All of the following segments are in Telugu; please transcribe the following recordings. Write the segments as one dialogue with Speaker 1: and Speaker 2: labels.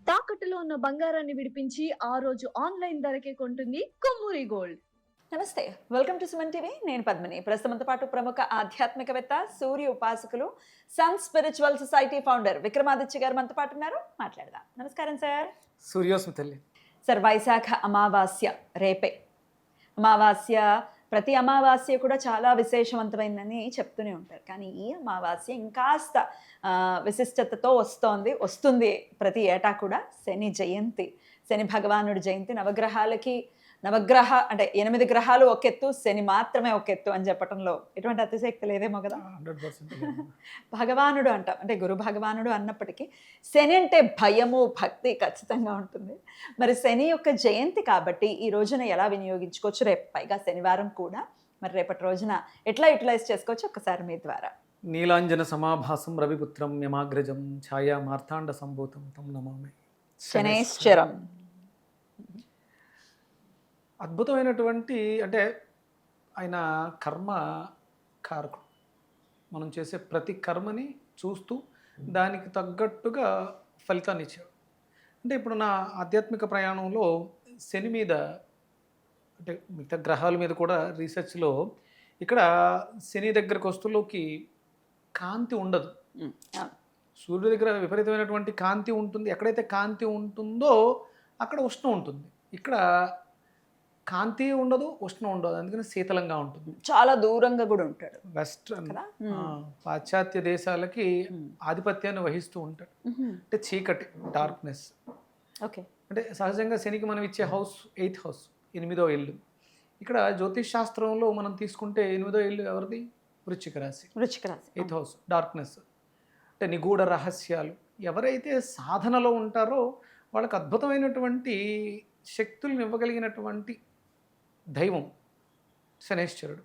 Speaker 1: తాకట్టులో ఉన్న బంగారాన్ని విడిపించి ఆ రోజు ఆన్లైన్ ధరకే కొంటుంది కొమ్మూరి గోల్డ్.
Speaker 2: నమస్తే, వెల్కమ్ టు సుమన్ టీవీ. నేను పద్మిని. ప్రస్తుతంతో పాటు ప్రముఖ ఆధ్యాత్మికవేత్త, సూర్య ఉపాసకులు, sun spiritual society founder Vikramaditya గారు మనతో పాటు ఉన్నారు. మాట్లాడదాం. నమస్కారం సార్.
Speaker 3: సూర్యోస్మి తల్లి.
Speaker 2: సార్, వైశాఖ అమావాస్య రేపే. అమావాస్య, ప్రతి అమావాస్య కూడా చాలా విశేషవంతమైందని చెప్తూనే ఉంటారు. కానీ ఈ అమావాస్య ఇంకాస్త విశిష్టతతో వస్తుంది ప్రతి ఏటా కూడా. శని జయంతి, శని భగవానుడి జయంతి. అంటే 8 గ్రహాలు ఒక ఎత్తు, శని మాత్రమే ఒక ఎత్తు అని చెప్పడంలో ఎటువంటి అతిశక్తి లేదేమో కదా.
Speaker 3: 100%
Speaker 2: భగవానుడు అంటాం, అంటే గురు భగవానుడు అన్నప్పటికీ శని అంటే భయము, భక్తి ఖచ్చితంగా ఉంటుంది. మరి శని యొక్క జయంతి కాబట్టి ఈ రోజున ఎలా వినియోగించుకోవచ్చు, రేపు పైగా శనివారం కూడా, మరి రేపటి రోజున ఎట్లా యూటిలైజ్ చేసుకోవచ్చు ఒక్కసారి మీ ద్వారా.
Speaker 3: నీలాంజన సమాభాసం రవిపుత్రం యమాగ్రజం ఛాయా మార్తాండ సంభూతం తం నమామి
Speaker 2: శనేశ్వరం.
Speaker 3: అద్భుతమైనటువంటి, అంటే ఆయన కర్మ కారకుడు. మనం చేసే ప్రతి కర్మని చూస్తూ దానికి తగ్గట్టుగా ఫలితాన్ని ఇచ్చాడు. అంటే ఇప్పుడు నా ఆధ్యాత్మిక ప్రయాణంలో శని మీద, అంటే మిగతా గ్రహాల మీద కూడా రీసెర్చ్లో ఇక్కడ శని దగ్గరకు వస్తువులోకి కాంతి ఉండదు. సూర్యుడి దగ్గర విపరీతమైనటువంటి కాంతి ఉంటుంది. ఎక్కడైతే కాంతి ఉంటుందో అక్కడ ఉష్ణం ఉంటుంది. ఇక్కడ కాంతి ఉండదు, ఉష్ణం ఉండదు, అందుకని శీతలంగా ఉంటుంది.
Speaker 2: చాలా దూరంగా కూడా ఉంటాడు.
Speaker 3: వెస్ట్రన్ పాశ్చాత్య దేశాలకి ఆధిపత్యాన్ని వహిస్తూ ఉంటాడు. అంటే చీకటి, డార్క్నెస్.
Speaker 2: ఓకే.
Speaker 3: అంటే సహజంగా శనికి మనం ఇచ్చే హౌస్ 8th హౌస్, 8వ ఇల్లు. ఇక్కడ జ్యోతిష్ శాస్త్రంలో మనం తీసుకుంటే 8వ ఇల్లు ఎవరిది? వృశ్చిక రాశి. 8th హౌస్ డార్క్నెస్, అంటే నిగూఢ రహస్యాలు. ఎవరైతే సాధనలో ఉంటారో వాళ్ళకి అద్భుతమైనటువంటి శక్తులను ఇవ్వగలిగినటువంటి దైవం శనేశ్వరుడు.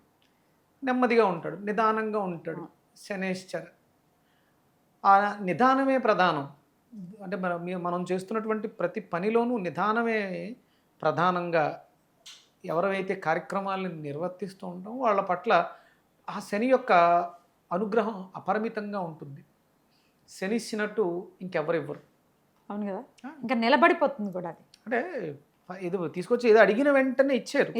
Speaker 3: నెమ్మదిగా ఉంటాడు, నిదానంగా ఉంటాడు శనేశ్వర. ఆ నిదానమే ప్రధానం. అంటే మనం చేస్తున్నటువంటి ప్రతి పనిలోనూ నిదానమే ప్రధానంగా ఎవరైతే కార్యక్రమాలను నిర్వర్తిస్తూ ఉంటామో వాళ్ళ పట్ల ఆ శని యొక్క అనుగ్రహం అపరిమితంగా ఉంటుంది. శని ఇచ్చినట్టు ఇంకెవరివ్వరు.
Speaker 2: అవును కదా, ఇంకా నిలబడిపోతుంది కూడా అది.
Speaker 3: అంటే ఇది తీసుకొచ్చి ఏదో అడిగిన వెంటనే ఇచ్చాడు.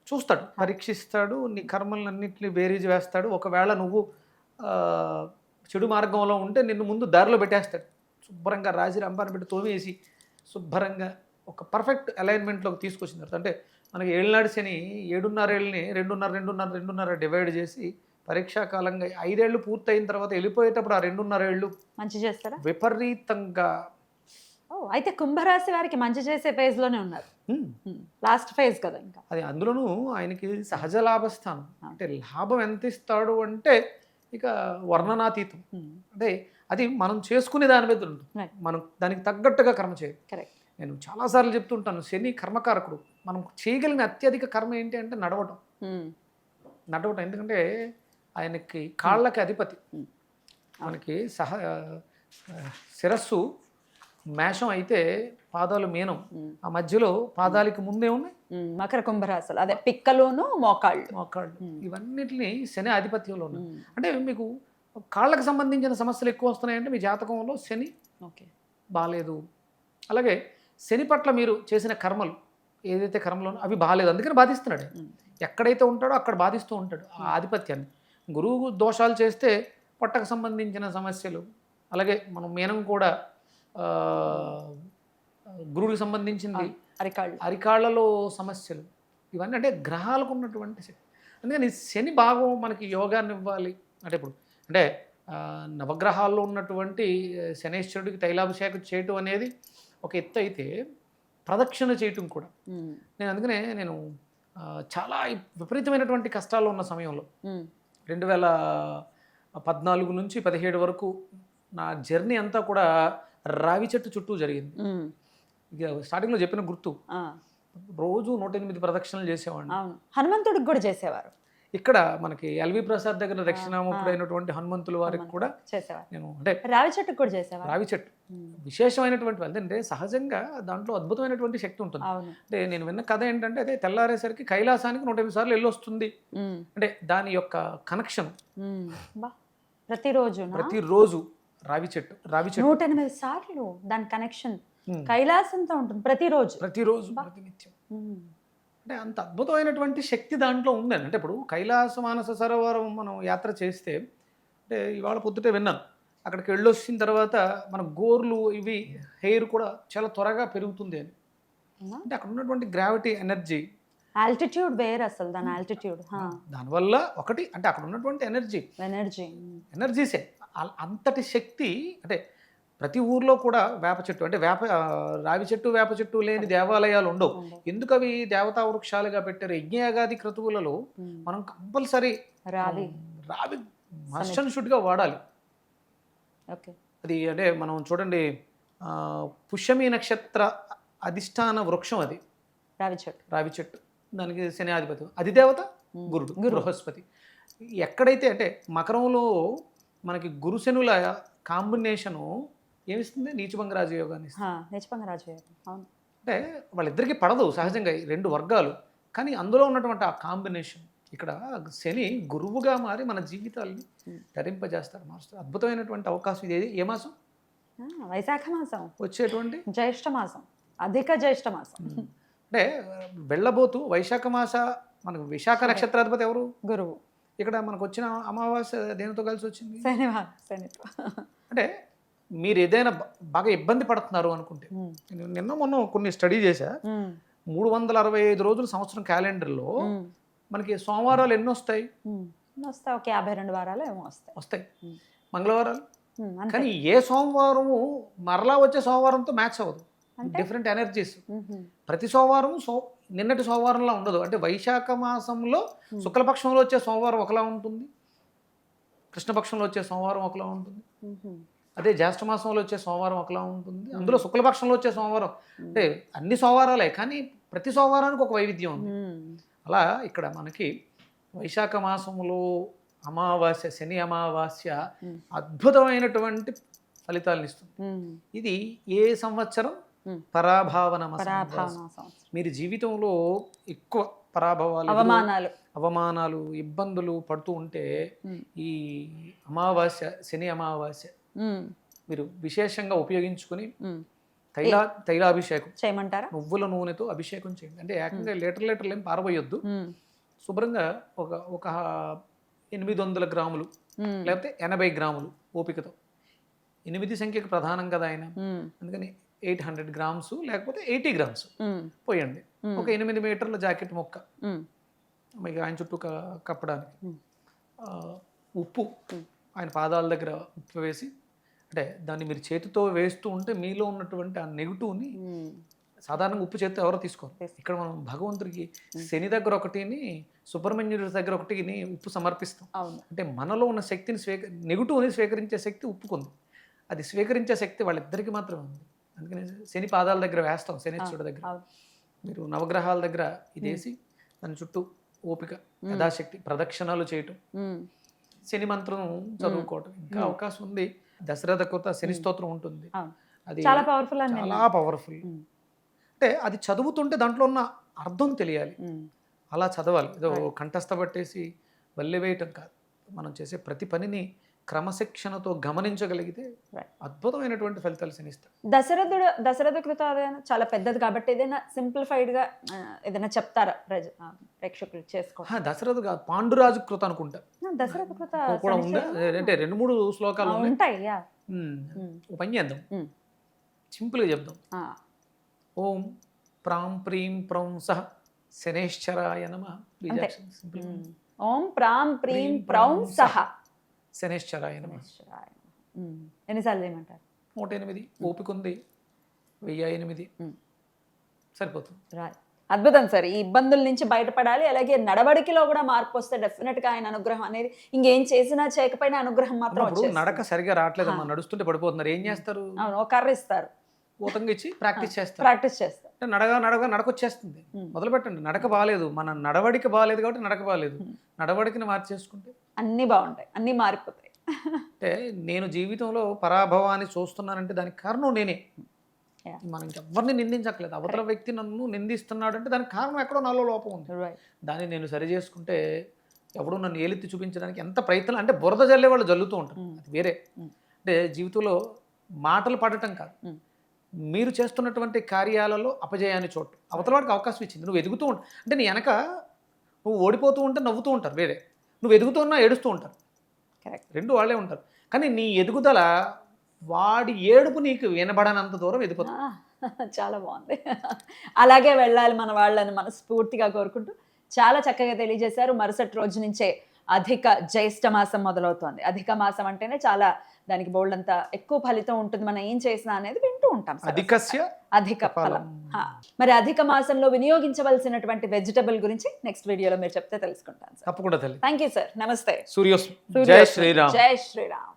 Speaker 3: చూస్తాడు, పరీక్షిస్తాడు, నీ కర్మలన్నింటినీ బేరీజ్ వేస్తాడు. ఒకవేళ నువ్వు చెడు మార్గంలో ఉంటే నిన్ను ముందు దారిలో పెట్టేస్తాడు. శుభ్రంగా రాజీ రంపాన్ని పెట్టి తోమేసి శుభ్రంగా ఒక పర్ఫెక్ట్ అలైన్మెంట్లోకి తీసుకొచ్చిన తర్వాత, అంటే మనకి ఏళ్ళనాడు శని 7.5 ఏళ్ళని 2.5 డివైడ్ చేసి పరీక్షాకాలంగా 5 ఏళ్ళు పూర్తయిన తర్వాత వెళ్ళిపోయేటప్పుడు ఆ 2.5 ఏళ్ళు
Speaker 2: మంచి చేస్తారా?
Speaker 3: విపరీతంగా.
Speaker 2: అయితే కుంభరాశి వారికి మంచి చేసే ఫేజ్ లోనే ఉన్నారు. లాస్ట్ ఫేజ్ కదా ఇంకా
Speaker 3: అది. అందులోనూ ఆయనకి సహజ లాభస్థానం. అంటే లాభం ఎంత ఇస్తాడు అంటే ఇక వర్ణనాతీతం. అంటే అది మనం చేసుకునే దాని మీద ఉంటుంది. మనం దానికి తగ్గట్టుగా కర్మ చేయాలి.
Speaker 2: కరెక్ట్.
Speaker 3: నేను చాలాసార్లు చెప్తుంటాను, శని కర్మకారకుడు. మనం చేయగలిగిన అత్యధిక కర్మ ఏంటి అంటే నడవటం. ఎందుకంటే ఆయనకి కాళ్ళకి అధిపతి. మనకి శిరస్సు మేషం అయితే పాదాలు మీనం. ఆ మధ్యలో పాదాలకి ముందే ఉన్నాయి
Speaker 2: మకర కుంభరాశులు, అదే పిక్కలోను మోకాళ్ళు.
Speaker 3: ఇవన్నిటిని శని ఆధిపత్యంలో ఉన్నాయి. అంటే మీకు కాళ్ళకు సంబంధించిన సమస్యలు ఎక్కువ వస్తున్నాయంటే మీ జాతకంలో శని బాగాలేదు. అలాగే శని పట్ల మీరు చేసిన కర్మలు ఏదైతే కర్మలోనో అవి బాగాలేదు, అందుకని బాధిస్తున్నాడు. ఎక్కడైతే ఉంటాడో అక్కడ బాధిస్తూ ఉంటాడు ఆ ఆధిపత్యాన్ని. గురువు దోషాలు చేస్తే పొట్టకు సంబంధించిన సమస్యలు, అలాగే మనం మీనం కూడా గురువుకి సంబంధించింది అరికాళ్ళలో సమస్యలు, ఇవన్నీ అంటే గ్రహాలకు ఉన్నటువంటి శక్తి. అందుకని శని భాగం మనకి యోగాన్ని ఇవ్వాలి. అంటే ఇప్పుడు అంటే నవగ్రహాల్లో ఉన్నటువంటి శనేశ్వరుడికి తైలాభిషేకం చేయటం అనేది ఒక ఎత్తు అయితే, ప్రదక్షిణ చేయటం కూడా. అందుకనే నేను చాలా విపరీతమైనటువంటి కష్టాల్లో ఉన్న సమయంలో 2014 నుంచి 17 వరకు నా జర్నీ అంతా కూడా రావి చెట్టు చుట్టూ జరిగింది. ఇక స్టార్టింగ్లో చెప్పిన గుర్తు, రోజు 108 ప్రదక్షిణలు చేసేవాడిని.
Speaker 2: హనుమంతుడికి కూడా చేసేవారు.
Speaker 3: ఇక్కడ మనకి ఎల్వి ప్రసాద్ దగ్గర దక్షిణాముఖుడైనటువంటి హనుమంతుల వారికి కూడా నేను, అంటే
Speaker 2: రావి చెట్టుకు కూడా చేసేవారు.
Speaker 3: రావి చెట్టు విశేషమైనటువంటి అంటే సహజంగా దాంట్లో అద్భుతమైనటువంటి శక్తి ఉంటుంది. అంటే నేను విన్న కథ ఏంటంటే, అదే తెల్లారేసరికి కైలాసానికి 108 సార్లు వెళ్ళొస్తుంది. అంటే దాని యొక్క కనెక్షన్
Speaker 2: ప్రతిరోజు
Speaker 3: రావి చెట్టు
Speaker 2: 108 సార్లు దాని కనెక్షన్
Speaker 3: ఉమ్.
Speaker 2: కైలాసంతో ఉంటుంది ప్రతిరోజు.
Speaker 3: ప్రతిరోజు ప్రతినిత్యం అంటే అంత అద్భుతమైనటువంటి శక్తి దాంట్లో ఉందండి. అంటే ఇప్పుడు కైలాస మానస సరోవరం మనం యాత్ర చేస్తే అంటే ఇవాళ పొద్దుటే విన్నాను, అక్కడికి వెళ్ళొచ్చిన తర్వాత మన గోర్లు ఇవి హెయిర్ కూడా చాలా త్వరగా పెరుగుతుంది అని. అంటే అక్కడ ఉన్నటువంటి గ్రావిటీ ఎనర్జీ,
Speaker 2: ఆల్టిట్యూడ్ వేరు అసలు దాని ఆల్టిట్యూడ్.
Speaker 3: దానివల్ల ఒకటి అంటే అక్కడ ఉన్నటువంటి ఎనర్జీసే అంతటి శక్తి. అంటే ప్రతి ఊర్లో కూడా వేప చెట్టు అంటే రావి చెట్టు వేప చెట్టు లేని దేవాలయాలు ఉండవు. ఎందుకు అవి దేవతా వృక్షాలుగా పెట్టారు? యజ్ఞయాగాది క్రతువులలో మనం కంపల్సరీ
Speaker 2: రావి
Speaker 3: మస్ట్ అండ్ షుడ్గా వాడాలి.
Speaker 2: ఓకే.
Speaker 3: అది అంటే మనం చూడండి, పుష్యమి నక్షత్ర అధిష్టాన వృక్షం అది రావి చెట్టు. దానికి శని ఆధిపతి, అధిదేవత గురుడు, బృహస్పతి. ఎక్కడైతే అంటే మకరంలో మనకి గురు శనుల కాంబినేషను ఏమిస్తుంది? నీచభంగ రాజయోగాన్ని ఇస్తుంది.
Speaker 2: అవును.
Speaker 3: అంటే వాళ్ళిద్దరికీ పడదు సహజంగా ఈ రెండు వర్గాలు, కానీ అందులో ఉన్నటువంటి ఆ కాంబినేషన్ ఇక్కడ శని గురువుగా మారి మన జీవితాల్ని ధరింపజేస్తాడు, మారుస్తాడు. అద్భుతమైనటువంటి అవకాశం ఇది. ఏ మాసం?
Speaker 2: వైశాఖ మాసం
Speaker 3: వచ్చేటువంటి
Speaker 2: జ్యేష్ఠ మాసం, అధిక జ్యేష్ఠ మాసం.
Speaker 3: అంటే వెళ్ళబోతూ వైశాఖ మాస మనకు విశాఖ నక్షత్రాధిపతి ఎవరు?
Speaker 2: గురువు.
Speaker 3: ఇక్కడ మనకు వచ్చిన అమావాస్య దేనితో కలిసి వచ్చింది?
Speaker 2: శనితో.
Speaker 3: అంటే మీరు ఏదైనా బాగా ఇబ్బంది పడుతున్నారు అనుకుంటే, నిన్న మొన్న కొన్ని స్టడీ చేశా, 365 రోజులు సంవత్సరం క్యాలెండర్లో మనకి సోమవారాలు ఎన్ని వస్తాయి?
Speaker 2: వస్తాయి ఒక 52 వారాలు ఏమో
Speaker 3: వస్తాయి. మంగళవారాలు. కానీ ఏ సోమవారము మరలా వచ్చే సోమవారంతో మ్యాచ్ అవ్వదు. Different energies. ప్రతి సోమవారం నిన్నటి సోమవారంలా ఉండదు. అంటే వైశాఖ మాసంలో శుక్లపక్షంలో వచ్చే సోమవారం ఒకలా ఉంటుంది, కృష్ణపక్షంలో వచ్చే సోమవారం ఒకలా ఉంటుంది, అదే జ్యేష్ఠ మాసంలో వచ్చే సోమవారం ఒకలా ఉంటుంది, అందులో శుక్లపక్షంలో వచ్చే సోమవారం. అంటే అన్ని సోమవారాలే, కానీ ప్రతి సోమవారానికి ఒక వైవిధ్యం ఉంది. అలా ఇక్కడ మనకి వైశాఖ మాసంలో అమావాస్య, శని అమావాస్య అద్భుతమైనటువంటి ఫలితాలను ఇస్తుంది. ఇది ఏ సంవత్సరం? పరాభావన మాసం. మీరు జీవితంలో ఎక్కువ పరాభవాలు, అవమానాలు, ఇబ్బందులు పడుతూ ఉంటే ఈ అమావాస్య, శని అమావాస్య మీరు విశేషంగా ఉపయోగించుకుని తైలాభిషేకం చేయమంటారా? నువ్వుల నూనెతో అభిషేకం చేయండి. అంటే ఏకంగా లీటర్లు ఏం పారబోయొద్దు. శుభ్రంగా ఒక 800 గ్రాములు లేకపోతే 80 గ్రాములు ఓపికతో. 8 సంఖ్యకు ప్రధానం కదా ఆయన, అందుకని 800 గ్రామ్స్ లేకపోతే 80 గ్రామ్స్ పోయండి. ఒక 8 మీటర్ల జాకెట్ మొక్క మీకు ఆయన చుట్టూ కప్పడానికి. ఉప్పు ఆయన పాదాల దగ్గర ఉప్పు వేసి, అంటే దాన్ని మీరు చేతితో వేస్తూ ఉంటే మీలో ఉన్నటువంటి ఆ నెగిటివ్ని, సాధారణంగా ఉప్పు చేతితో ఎవరో తీసుకోరు. ఇక్కడ మనం భగవంతుడికి శని దగ్గర ఒకటిని, సుబ్రహ్మణ్యుడి దగ్గర ఒకటిని ఉప్పు సమర్పిస్తాం. అంటే మనలో ఉన్న శక్తిని నెగిటివ్ని స్వీకరించే శక్తి ఉప్పుకుంది. అది స్వీకరించే శక్తి వాళ్ళిద్దరికి మాత్రమే ఉంది. అందుకని శని పాదాల దగ్గర వేస్తాం, శనిశ్వరుడి దగ్గర. మీరు నవగ్రహాల దగ్గర ఇదేసి దాని చుట్టూ ఓపిక, యథాశక్తి ప్రదక్షిణాలు చేయటం, శని మంత్రం చదువుకోవటం. ఇంకా అవకాశం ఉంది. దశరథ కృత శని స్తోత్రం ఉంటుంది, అది చాలా పవర్ఫుల్. అంటే అది చదువుతుంటే దాంట్లో ఉన్న అర్థం తెలియాలి, అలా చదవాలి. ఏదో కంఠస్థ పట్టేసి వల్లె వేయటం కాదు. మనం చేసే ప్రతి పనిని క్రమశిక్షణతో గమనించగలిగితే అద్భుతమైనటువంటి ఫలితాలు శనిస్తాడు.
Speaker 2: దశరథ కృత చాలా పెద్దది కాబట్టి ఏదైనా సింప్లిఫైడ్ గా ఏదైనా చెప్తారా ప్రేక్షకులు చేసుకో?
Speaker 3: దశరథ కాదు, పాండురాజు కృత అనుకుంటా.
Speaker 2: దశరథ కృత
Speaker 3: కూడా ఉంది, అంటే 2-3 శ్లోకాలు
Speaker 2: ఉంటాయి.
Speaker 3: పని చేద్దాం, సింపుల్గా చెప్దాం. ఓం ప్రాం ప్రీం ప్రౌం సహ శనేశ్వరాయ నమః.
Speaker 2: ఓం ప్రాం ప్రీం ప్రౌం సహ
Speaker 3: శనేశ్వరాయ నమః.
Speaker 2: ఎన్నిసార్లు ఏమంటారు?
Speaker 3: 108. ఓపిక ఉంది 1008 సరిపోతుంది.
Speaker 2: అద్భుతం సార్. ఈ ఇబ్బందుల నుంచి బయటపడాలి, అలాగే నడవడికలో కూడా మార్పు వస్తే డెఫినెట్ గా ఆయన అనుగ్రహం అనేది ఇంకేం చేసినా చేయకపోయినా అనుగ్రహం మాత్రం.
Speaker 3: నడక సరిగా రావట్లేదు, నడుస్తుంటే పడిపోతున్నారు, ఏం చేస్తారు?
Speaker 2: ఒక కర్ర ఇస్తారు,
Speaker 3: ఊతంగా ఇచ్చి ప్రాక్టీస్ చేస్తారు. నడకొచ్చేస్తుంది. మొదలు పెట్టండి. నడక బాగాలేదు, మన నడవడిక బాగాలేదు కాబట్టి నడక బాగాలేదు. నడవడికని మార్చేసుకుంటే అన్నీ
Speaker 2: బాగుంటాయి, అన్నీ మారిపోతాయి.
Speaker 3: అంటే నేను జీవితంలో పరాభవాన్ని చూస్తున్నానంటే దానికి కారణం నేనే. మనం ఎవరిని నిందించట్లేదు. అవతల వ్యక్తి నన్ను నిందిస్తున్నాడు అంటే దానికి కారణం ఎక్కడో నాలో లోపం ఉంది. దాన్ని నేను సరి చేసుకుంటే ఎవడు నన్ను ఏలెత్తి చూపించడానికి ఎంత ప్రయత్నం, అంటే బురద జల్లే వాళ్ళు జల్లుతూ ఉంటారు, అది వేరే. అంటే జీవితంలో మాటలు పడటం కాదు,
Speaker 2: మ్.
Speaker 3: మీరు చేస్తున్నటువంటి కార్యాలలో అపజయాన్ని చూడటం. అవతల వాడికి అవకాశం ఇచ్చింది, నువ్వు ఎదుగుతూ ఉంటావు. అంటే నీ వెనక నువ్వు ఓడిపోతూ ఉంటే నవ్వుతూ ఉంటారు వేరే, నువ్వు ఎదుగుతూ ఉన్నా ఏడుస్తూ ఉంటారు,
Speaker 2: కరెక్ట్.
Speaker 3: రెండు వాళ్ళే ఉంటారు. కానీ నీ ఎదుగుదల వాడి ఏడుపు నీకు వినబడనంత దూరం ఎదిగిపోతుంది.
Speaker 2: చాలా బాగుంది. అలాగే వెళ్ళాలి మన వాళ్ళని మనస్ఫూర్తిగా కోరుకుంటూ చాలా చక్కగా తెలియజేశారు. మరుసటి రోజు నుంచే అధిక జ్యేష్ఠ మాసం మొదలవుతోంది. అధిక మాసం అంటేనే చాలా దానికి బోల్డంత ఎక్కువ ఫలితం ఉంటుంది, మనం ఏం చేసినా అనేది వింటూ ఉంటాం.
Speaker 3: అధికస్య
Speaker 2: అధిక ఫలం. మరి అధిక మాసంలో వినియోగించవలసినటువంటి వెజిటబుల్ గురించి నెక్స్ట్ వీడియోలో మీరు చెప్తే తెలుసుకుంటాను సార్.
Speaker 3: తప్పకుండా తల్లి.
Speaker 2: Thank you sir. నమస్తే.
Speaker 3: సూర్యోస్. జై శ్రీరామ్.
Speaker 2: జై శ్రీరామ్.